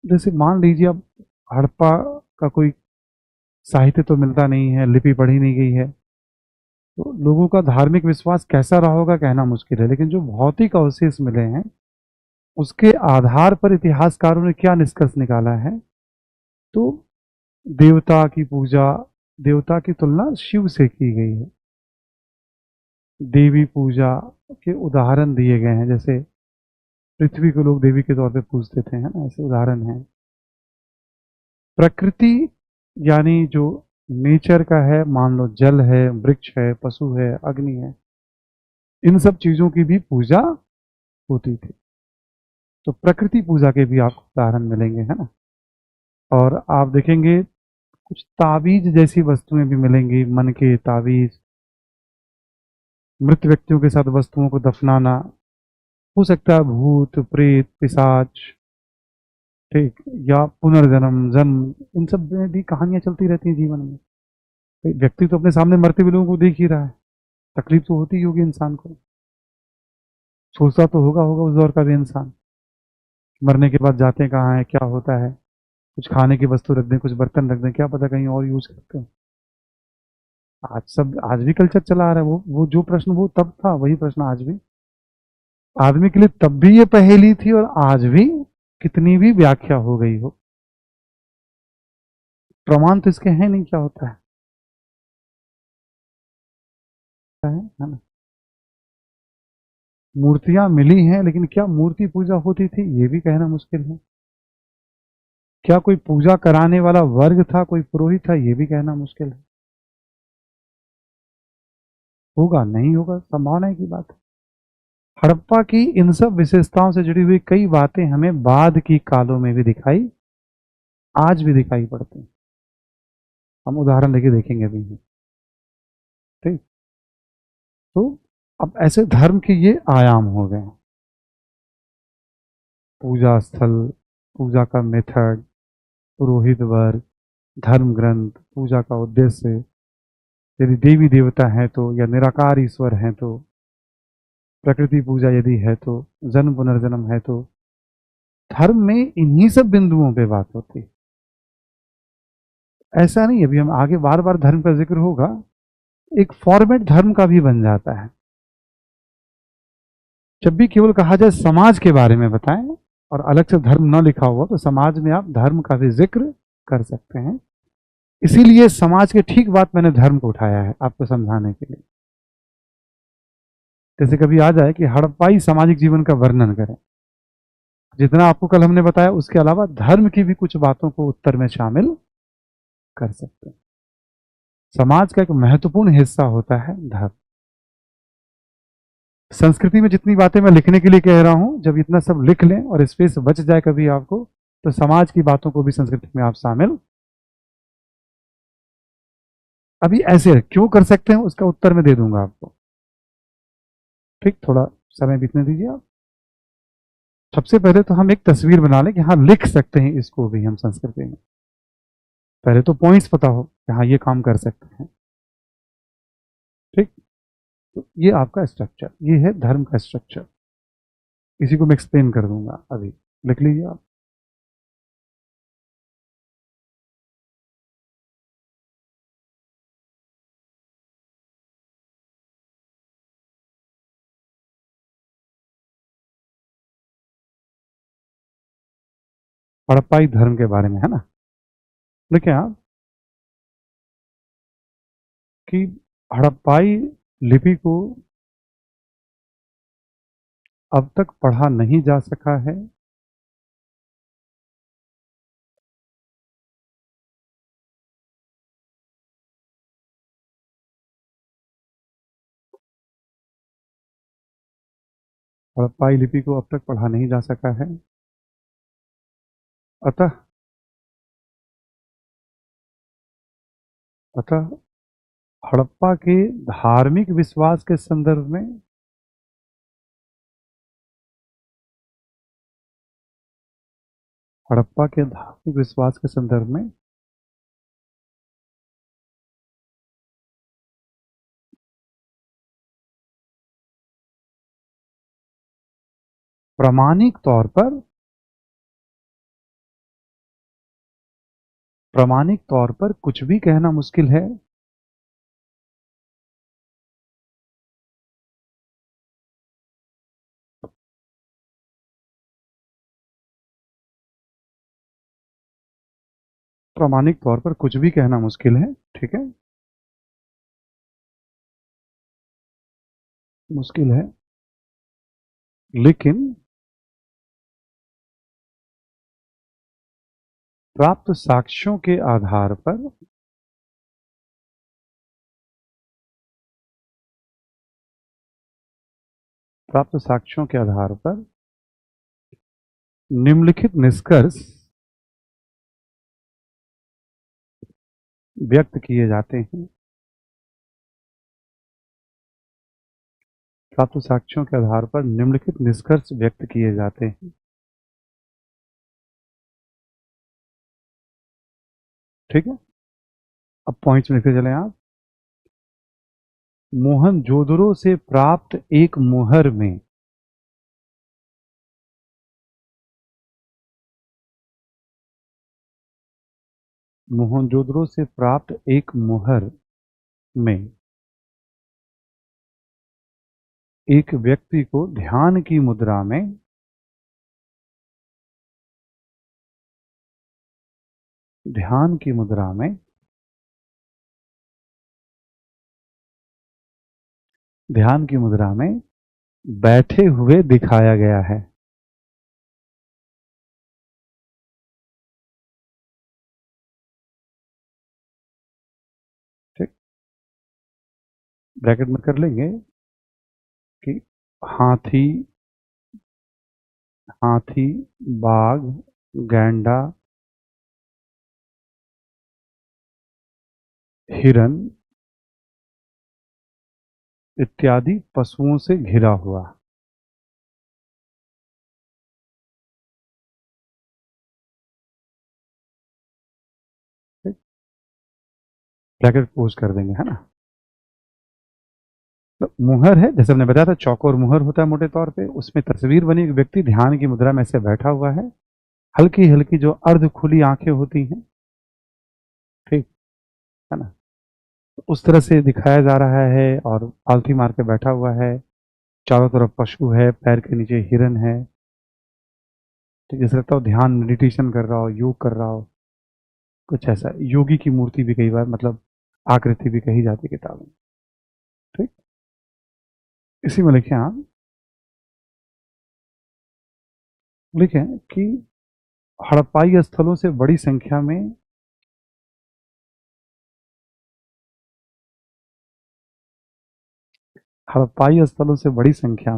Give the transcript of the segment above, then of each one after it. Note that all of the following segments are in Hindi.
जैसे मान लीजिए अब हड़प्पा का कोई साहित्य तो मिलता नहीं है, लिपि पढ़ी नहीं गई है, तो लोगों का धार्मिक विश्वास कैसा रहा होगा कहना मुश्किल है। लेकिन जो भौतिक अवशेष मिले हैं उसके आधार पर इतिहासकारों ने क्या निष्कर्ष निकाला है, तो देवता की पूजा, देवता की तुलना शिव से की गई है। देवी पूजा के उदाहरण दिए गए हैं, जैसे पृथ्वी को लोग देवी के तौर पे पूजते थे, है ना, ऐसे उदाहरण हैं। प्रकृति यानी जो नेचर का है, मान लो जल है, वृक्ष है, पशु है, अग्नि है, इन सब चीजों की भी पूजा होती थी। तो प्रकृति पूजा के भी आपको उदाहरण मिलेंगे, है ना। और आप देखेंगे कुछ ताबीज जैसी वस्तुएं भी मिलेंगी, मन के ताबीज, मृत व्यक्तियों के साथ वस्तुओं को दफनाना, हो सकता है भूत प्रेत पिशाच, ठीक, या पुनर्जन्म जन्म, इन सब में भी कहानियां चलती रहती हैं जीवन में। भाई व्यक्ति तो अपने सामने मरते हुए लोगों को देख ही रहा है, तकलीफ तो होती ही होगी इंसान को, सोचता तो होगा होगा उस दौर का भी इंसान, मरने के बाद जाते कहाँ है, क्या होता है, कुछ खाने की वस्तु रख दें, कुछ बर्तन रख दें, क्या पता कहीं और यूज करते हैं। आज भी कल्चर चला आ रहा है, वो जो प्रश्न वो तब था वही प्रश्न आज भी आदमी के लिए, तब भी ये पहेली थी और आज भी, कितनी भी व्याख्या हो गई हो, प्रमाण तो इसके हैं नहीं क्या होता है ना। मूर्तियां मिली हैं, लेकिन क्या मूर्ति पूजा होती थी ये भी कहना मुश्किल है। क्या कोई पूजा कराने वाला वर्ग था, कोई पुरोहित था, ये भी कहना मुश्किल है। होगा नहीं होगा, संभावना की बात है। हड़प्पा की इन सब विशेषताओं से जुड़ी हुई कई बातें हमें बाद की कालों में भी दिखाई, आज भी दिखाई पड़ती हैं। हम उदाहरण लेके देखेंगे अभी, ठीक। तो अब ऐसे धर्म के ये आयाम हो गए, पूजा स्थल, पूजा का मेथड, पुरोहित वर्ग, धर्म ग्रंथ, पूजा का उद्देश्य, यदि देवी देवता हैं तो, या निराकार ईश्वर हैं तो, प्रकृति पूजा यदि है तो, जन्म पुनर्जन्म है तो, धर्म में इन्हीं सब बिंदुओं पे बात होती है। ऐसा नहीं, अभी हम आगे बार बार धर्म का जिक्र होगा, एक फॉर्मेट धर्म का भी बन जाता है। जब भी केवल कहा जाए समाज के बारे में बताएं और अलग से धर्म न लिखा हुआ, तो समाज में आप धर्म का भी जिक्र कर सकते हैं। इसीलिए समाज के ठीक बात मैंने धर्म को उठाया है आपको समझाने के लिए। जैसे कभी आ जाए कि हड़प्पाई सामाजिक जीवन का वर्णन करें, जितना आपको कल हमने बताया उसके अलावा धर्म की भी कुछ बातों को उत्तर में शामिल कर सकते हैं। समाज का एक महत्वपूर्ण हिस्सा होता है धर्म। संस्कृति में जितनी बातें मैं लिखने के लिए कह रहा हूं, जब इतना सब लिख लें और स्पेस बच जाए कभी आपको, तो समाज की बातों को भी संस्कृति में आप शामिल, अभी ऐसे क्यों कर सकते हैं उसका उत्तर मैं दे दूंगा आपको, ठीक, थोड़ा समय बीतने दीजिए आप। सबसे पहले तो हम एक तस्वीर बना लें कि हाँ लिख सकते हैं इसको भी हम संस्कृति में। पहले तो पॉइंट्स पता हो कि हाँ ये काम कर सकते हैं, ठीक। तो ये आपका स्ट्रक्चर, ये है धर्म का स्ट्रक्चर। इसी को मैं एक्सप्लेन कर दूंगा अभी, लिख लीजिए आप। हड़प्पाई धर्म के बारे में, है ना। देखिए आप कि हड़प्पाई लिपि को अब तक पढ़ा नहीं जा सका है। हड़प्पाई लिपि को अब तक पढ़ा नहीं जा सका है। अतः अतः हड़प्पा के धार्मिक विश्वास के संदर्भ में, हड़प्पा के धार्मिक विश्वास के संदर्भ में प्रामाणिक तौर पर प्रामाणिक तौर पर कुछ भी कहना मुश्किल है। प्रामाणिक तौर पर कुछ भी कहना मुश्किल है, ठीक है, मुश्किल है, लेकिन प्राप्त साक्ष्यों के आधार पर प्राप्त साक्ष्यों के आधार पर निम्नलिखित निष्कर्ष व्यक्त किए जाते हैं। प्राप्त साक्ष्यों के आधार पर निम्नलिखित निष्कर्ष व्यक्त किए जाते हैं, ठीक है। अब पॉइंट्स में लिखते चले आप। मोहनजोदड़ो से प्राप्त एक मुहर में मोहनजोदड़ो से प्राप्त एक मुहर में एक व्यक्ति को ध्यान की मुद्रा में ध्यान की मुद्रा में ध्यान की मुद्रा में बैठे हुए दिखाया गया है। ठीक, ब्रैकेट में कर लेंगे कि हाथी हाथी बाघ गैंडा हिरन इत्यादि पशुओं से घिरा हुआ। ठीक, ब्रैकेट क्लोज कर देंगे, है ना। तो मुहर है, जैसे हमने बताया था चौकोर मुहर होता है मोटे तौर पे, उसमें तस्वीर बनी, एक व्यक्ति ध्यान की मुद्रा में से बैठा हुआ है, हल्की हल्की जो अर्ध खुली आंखें होती हैं, ठीक है ना, तो उस तरह से दिखाया जा रहा है, और पालथी मार के बैठा हुआ है, चारों तरफ पशु है, पैर के नीचे हिरन है, ठीक, जैसे लगता हो ध्यान मेडिटेशन कर रहा हो, योग कर रहा हो, कुछ ऐसा। योगी की मूर्ति भी कई बार मतलब आकृति भी कही जाती है किताबों में। ठीक, इसी में लिखे आप, लिखें कि हड़प्पाई स्थलों से बड़ी संख्या में हड़प्पाई स्थलों से बड़ी संख्या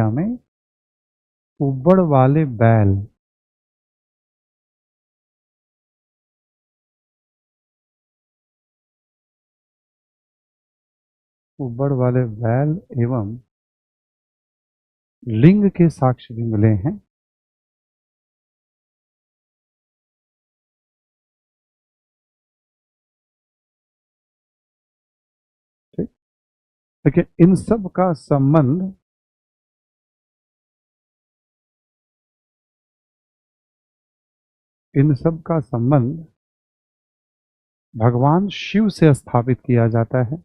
में उबड़ वाले बैल उबड़ वाले बैल एवं लिंग के साक्ष्य भी मिले हैं। ठीक, देखिए इन सब का संबंध भगवान शिव से स्थापित किया जाता है।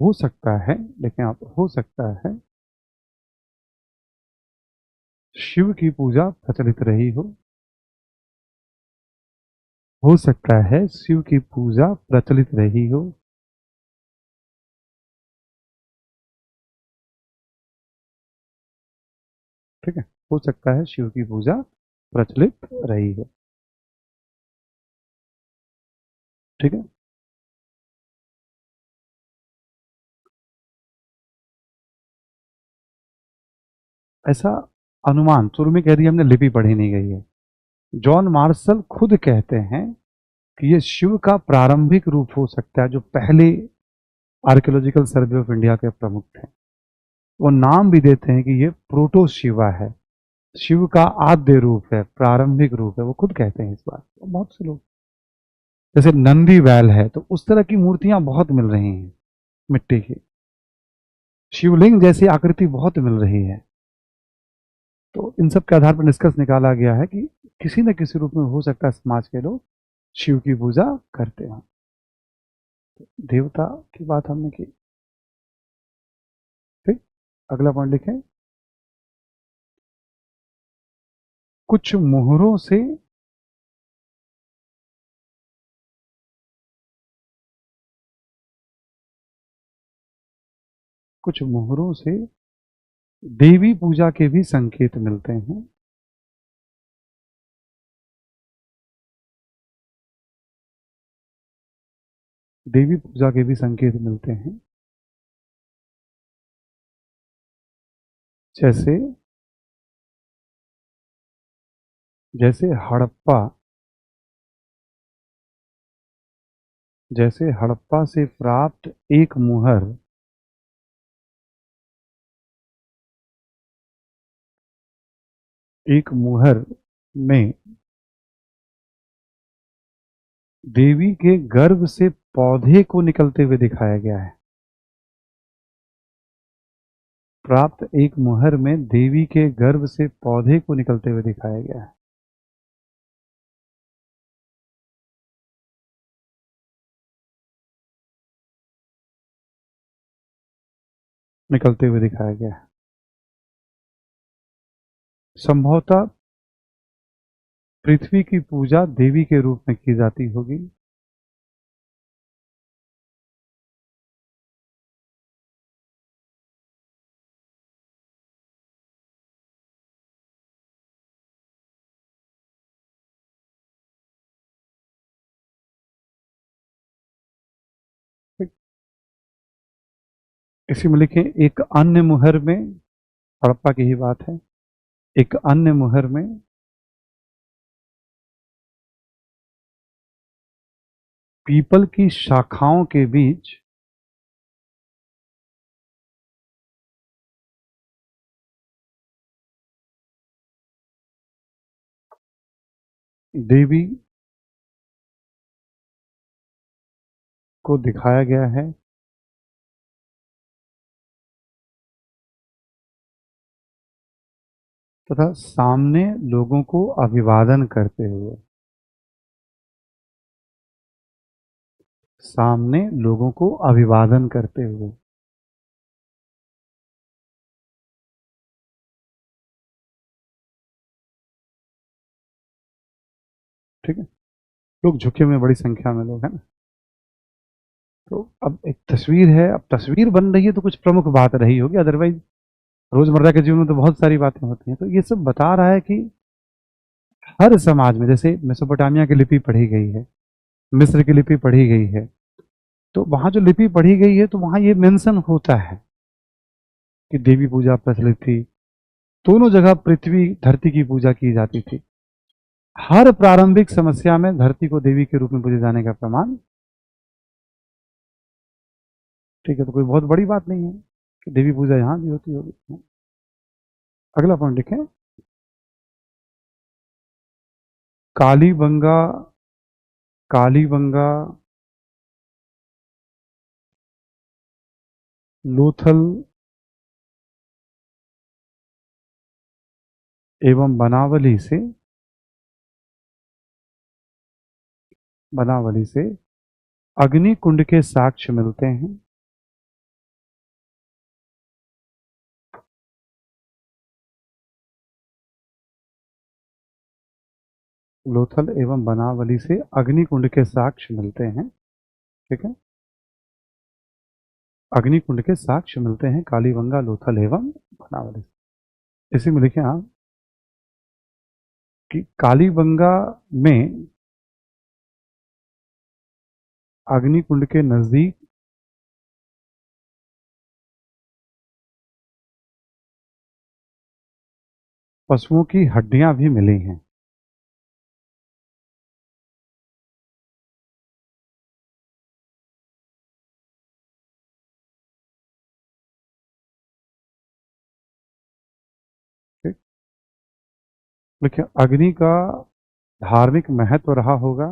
हो सकता है, लेकिन आप हो सकता है शिव की पूजा प्रचलित रही हो सकता है शिव की पूजा प्रचलित रही हो। ठीक है, हो सकता है शिव की पूजा प्रचलित रही हो। ठीक है, ऐसा अनुमान शुरू में कह दिया हमने, लिपि पढ़ी नहीं गई है। जॉन मार्शल खुद कहते हैं कि ये शिव का प्रारंभिक रूप हो सकता है, जो पहले आर्कियोलॉजिकल सर्वे ऑफ इंडिया के प्रमुख थे। वो नाम भी देते हैं कि ये प्रोटो शिवा है, शिव का आद्य रूप है, प्रारंभिक रूप है, वो खुद कहते हैं इस बात को बहुत से लोग। जैसे नंदी बैल है, तो उस तरह की मूर्तियां बहुत मिल रही हैं मिट्टी की। शिवलिंग जैसी आकृति बहुत मिल रही है। तो इन सब के आधार पर निष्कर्ष निकाला गया है कि किसी न किसी रूप में हो सकता है समाज के लोग शिव की पूजा करते हैं। देवता की बात हमने की। ठीक, अगला पॉइंट लिखें। कुछ मोहरों से कुछ मोहरों से देवी पूजा के भी संकेत मिलते हैं। देवी पूजा के भी संकेत मिलते हैं। जैसे जैसे हड़प्पा जैसे हड़प्पा से प्राप्त एक मुहर में देवी के गर्भ से पौधे को निकलते हुए दिखाया गया है। प्राप्त एक मुहर में देवी के गर्भ से पौधे को निकलते हुए दिखाया गया है। निकलते हुए दिखाया गया है। संभवतः पृथ्वी की पूजा देवी के रूप में की जाती होगी। इसी में लिखे एक अन्य मुहर में, हड़प्पा की ही बात है, एक अन्य मुहर में पीपल की शाखाओं के बीच देवी को दिखाया गया है। तथा सामने लोगों को अभिवादन करते हुए, सामने लोगों को अभिवादन करते हुए। ठीक है, लोग झुके हुए बड़ी संख्या में लोग हैं ना। तो अब एक तस्वीर है, अब तस्वीर बन रही है तो कुछ प्रमुख बात रही होगी, अदरवाइज रोजमर्रा के जीवन में तो बहुत सारी बातें होती हैं। तो ये सब बता रहा है कि हर समाज में, जैसे मेसोपोटामिया की लिपि पढ़ी गई है, मिस्र की लिपि पढ़ी गई है, तो वहां जो लिपि पढ़ी गई है तो वहां ये मेंशन होता है कि देवी पूजा प्रचलित थी। दोनों जगह पृथ्वी धरती की पूजा की जाती थी। हर प्रारंभिक समस्या में धरती को देवी के रूप में पूजे जाने का प्रमाण। ठीक है, तो कोई बहुत बड़ी बात नहीं है कि देवी पूजा यहाँ भी होती होगी। अगला पॉइंट लिखें। कालीबंगा कालीबंगा लोथल एवं बनावली से अग्नि कुंड के साक्ष्य मिलते हैं। लोथल एवं बनावली से अग्नि कुंड के साक्ष्य मिलते हैं। ठीक है, अग्नि कुंड के साक्ष्य मिलते हैं कालीबंगा, लोथल एवं बनावली से। इसी में लिखें आप कि कालीबंगा में अग्नि कुंड के नजदीक पशुओं की हड्डियां भी मिली हैं। ठीक? देखिए, अग्नि का धार्मिक महत्व रहा होगा।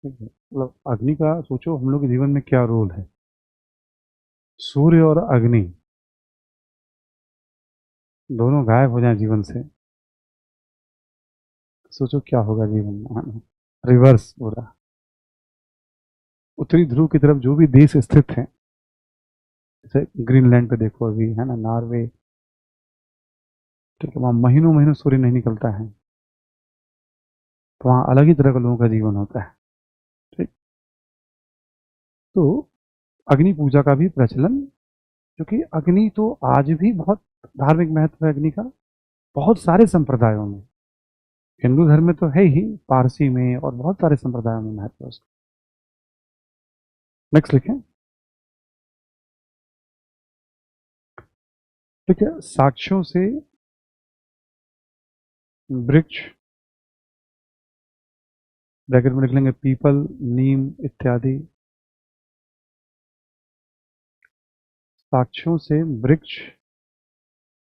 ठीक है, मतलब अग्नि का सोचो हम लोग के जीवन में क्या रोल है। सूर्य और अग्नि दोनों गायब हो जाए जीवन से, सोचो क्या होगा जीवन में, है ना? रिवर्स हो रहा। उत्तरी ध्रुव की तरफ जो भी देश स्थित हैं, जैसे ग्रीनलैंड पे देखो अभी, है ना, नॉर्वे, ठीक है, वहाँ महीनों महीनों सूर्य नहीं निकलता है, तो वहाँ अलग ही तरह का लोगों का जीवन होता है। ठीक। तो अग्नि पूजा का भी प्रचलन, क्योंकि अग्नि तो आज भी बहुत धार्मिक महत्व है अग्नि का, बहुत सारे संप्रदायों में। हिंदू धर्म में तो है ही, पारसी में और बहुत सारे संप्रदायों में महत्व है उसका। नेक्स्ट लिखें। ठीक है, साक्ष्यों से वृक्ष, ब्रैकेट में लिख लेंगे पीपल, नीम इत्यादि। साक्ष्यों से वृक्ष,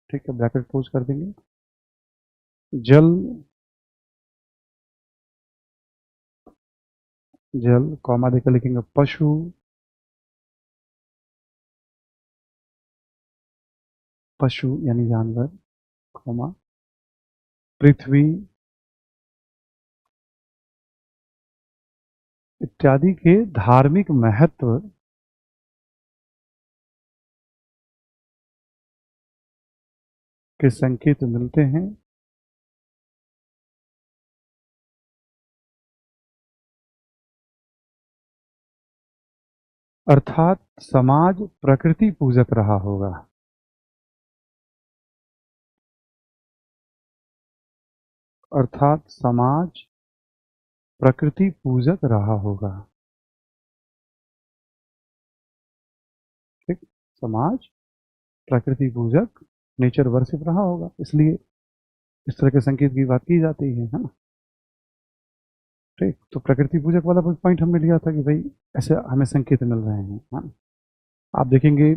ठीक है, ब्रैकेट क्लोज कर देंगे। जल, जल कॉमा देकर लिखेंगे पशु, पशु यानी जानवर, कॉमा पृथ्वी इत्यादि के धार्मिक महत्व के संकेत मिलते हैं, अर्थात समाज प्रकृति पूजक रहा होगा। अर्थात समाज प्रकृति पूजक रहा होगा। ठीक, समाज प्रकृति पूजक, नेचर वर्शिप रहा होगा, इसलिए इस तरह के संकेत की बात की जाती है ना? ठीक, तो प्रकृति पूजक वाला पॉइंट हमने लिया था कि भाई ऐसे हमें संकेत मिल रहे हैं, हाँ। आप देखेंगे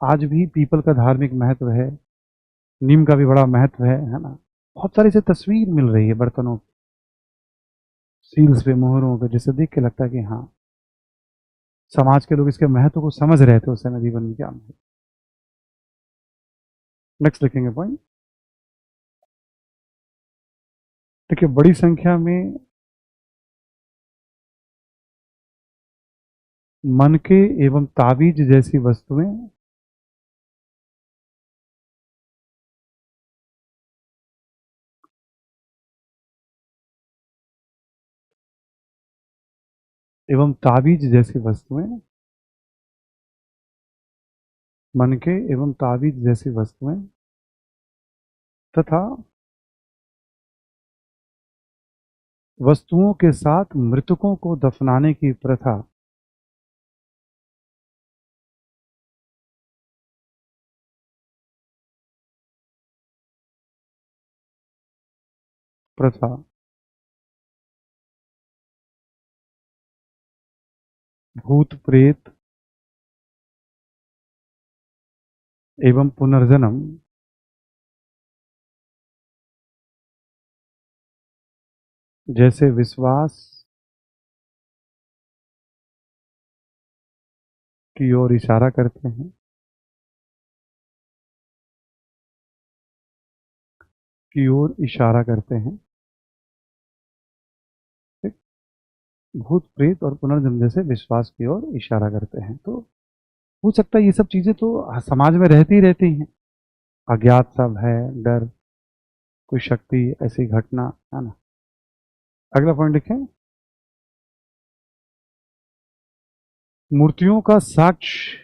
आज भी पीपल का धार्मिक महत्व है, नीम का भी बड़ा महत्व है ना? बहुत सारी से तस्वीर मिल रही है बर्तनों, सील्स पे, मोहरों पे, जिससे देख के लगता है कि हाँ, समाज के लोग इसके महत्व को समझ रहे थे उस समय जीवन में क्या। नेक्स्ट लिखेंगे पॉइंट। देखिए, बड़ी संख्या में मनके एवं ताबीज जैसी वस्तुएं, एवं ताबीज जैसी वस्तुएं, मनके एवं ताबीज जैसी वस्तुएं तथा वस्तुओं के साथ मृतकों को दफनाने की प्रथा, प्रथा भूत प्रेत एवं पुनर्जन्म जैसे विश्वास की ओर इशारा करते हैं, की ओर इशारा करते हैं। ठीक? भूत प्रेत और पुनर्जन्म जैसे विश्वास की ओर इशारा करते हैं। तो हो सकता है ये सब चीजें तो समाज में रहती ही रहती हैं, अज्ञात सब है, डर, कोई शक्ति, ऐसी घटना, है ना? अगला पॉइंट देखें। मूर्तियों का साक्ष्य,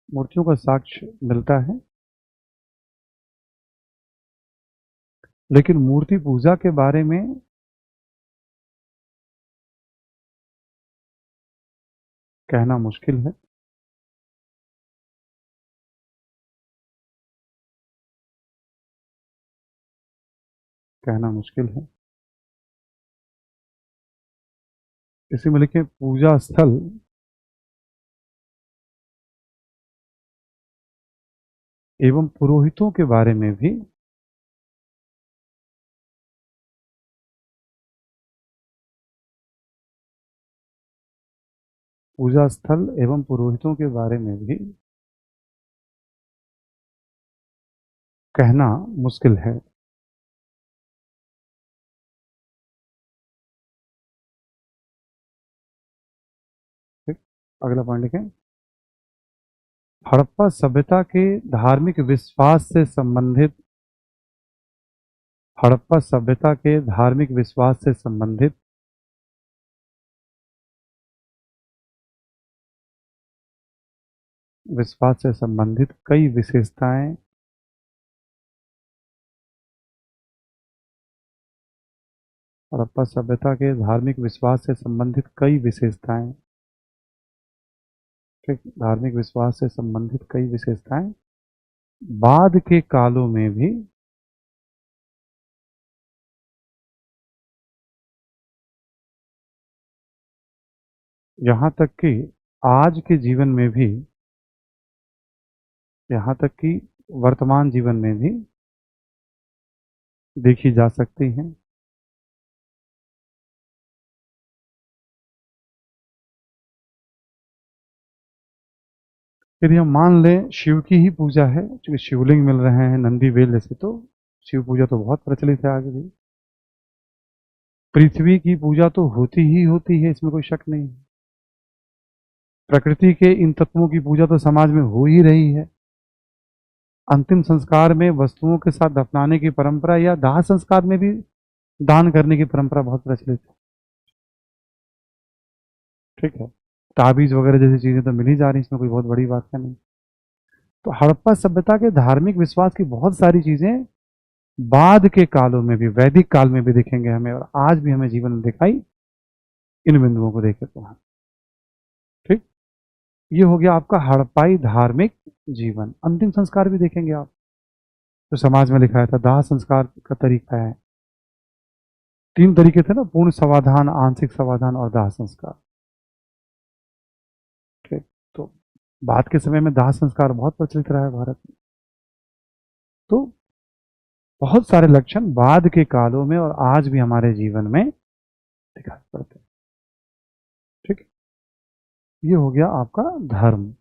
मूर्तियों का साक्ष्य मिलता है, लेकिन मूर्ति पूजा के बारे में कहना मुश्किल है। कहना मुश्किल है। इसी में लिखे पूजा स्थल एवं पुरोहितों के बारे में भी पूजा स्थल एवं पुरोहितों के बारे में भी कहना मुश्किल है। ठीक, अगला पॉइंट लिखें। हड़प्पा सभ्यता के धार्मिक विश्वास से संबंधित हड़प्पा सभ्यता के धार्मिक विश्वास से संबंधित कई विशेषताएं हड़प्पा सभ्यता के धार्मिक विश्वास से संबंधित कई विशेषताएं ठीक, धार्मिक विश्वास से संबंधित कई विशेषताएं बाद के कालों में भी यहाँ तक कि आज के जीवन में भी यहाँ तक कि वर्तमान जीवन में भी देखी जा सकती हैं। यदि हम मान लें शिव की ही पूजा है, क्योंकि शिवलिंग मिल रहे हैं नंदी बेल जैसे, तो शिव पूजा तो बहुत प्रचलित है आगे भी। पृथ्वी की पूजा तो होती ही होती है, इसमें कोई शक नहीं। प्रकृति के इन तत्वों की पूजा तो समाज में हो ही रही है। अंतिम संस्कार में वस्तुओं के साथ दफनाने की परंपरा या दाह संस्कार में भी दान करने की परंपरा बहुत प्रचलित है। ठीक है, ताबीज वगैरह जैसी चीजें तो मिल ही जा रही, इसमें कोई बहुत बड़ी बात है नहीं। तो हड़प्पा सभ्यता के धार्मिक विश्वास की बहुत सारी चीजें बाद के कालों में भी, वैदिक काल में भी दिखेंगे हमें, और आज भी हमें जीवन में दिखाई इन बिंदुओं को देखे तो हम। ठीक, ये हो गया आपका हड़प्पाई धार्मिक जीवन। अंतिम संस्कार भी देखेंगे आप, तो समाज में लिखा था दाह संस्कार का तरीका है। 3 तरीके थे ना, पूर्ण समाधान, आंशिक समाधान और दाह संस्कार। ठीक, तो बाद के समय में दाह संस्कार बहुत प्रचलित रहा है भारत में। तो बहुत सारे लक्षण बाद के कालों में और आज भी हमारे जीवन में दिखाई पड़ते हैं। ठीक, ये हो गया आपका धर्म।